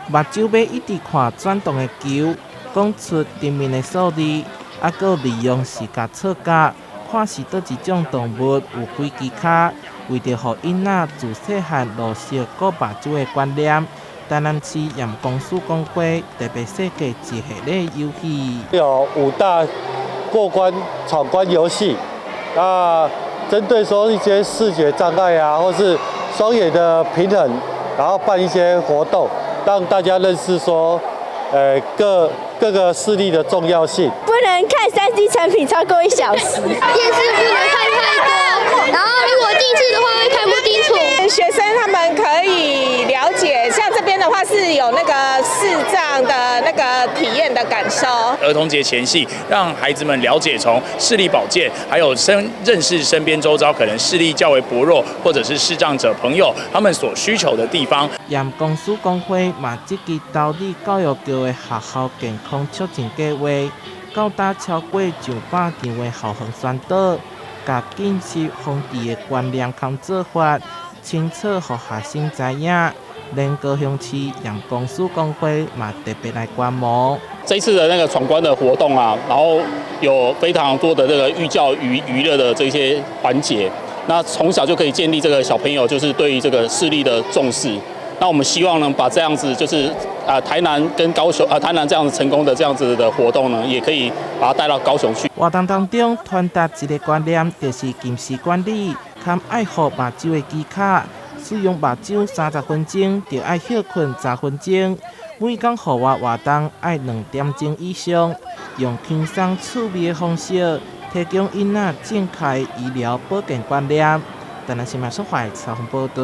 目睭要一直看转动的球，讲出顶面的数字，还佫利用视觉测格，看是倒一种动物有几支脚，为着互囡仔自细汉落实顾目睭的观念。台南市验光师工会特别设计一系列游戏，有5大过关闯关游戏，那针对说一些视觉障碍啊，或是双眼的平衡，然后办一些活动，让大家认识说，各个视力的重要性。不能看3D 产品超过1小时，电视不能看太多，然后如果近视的话会看不清楚。学生他们可以了解，像这边的话是有那个视障的那个体验的感受。儿童节前夕，让孩子们了解从视力保健，还有认识身边周遭可能视力较为薄弱或者是视障者朋友他们所需求的地方。验光师工会嘛积极投入教育局的学校健康促进计划，到达超过200场的校园宣导，甲近视防治的观念康做法，清楚予学生知影。连高雄市验光师工会嘛特别来观摩。这一次的那个闯关的活动啊，然后有非常多的这个寓教娱乐的这些环节，那从小就可以建立这个小朋友就是对于这个视力的重视。那我们希望呢，把这样子就是台南跟高雄台南这样子成功的这样子的活动呢，也可以把它带到高雄去。活动当中传达一个观念，就是近视管理，含爱护目睭的技巧。使用目睭30分钟，就要休困10分钟。每天户外活动爱2点钟以上，用轻松趣味的方式，提供囡仔正确医疗保健观念。台南新闻所采采访报道。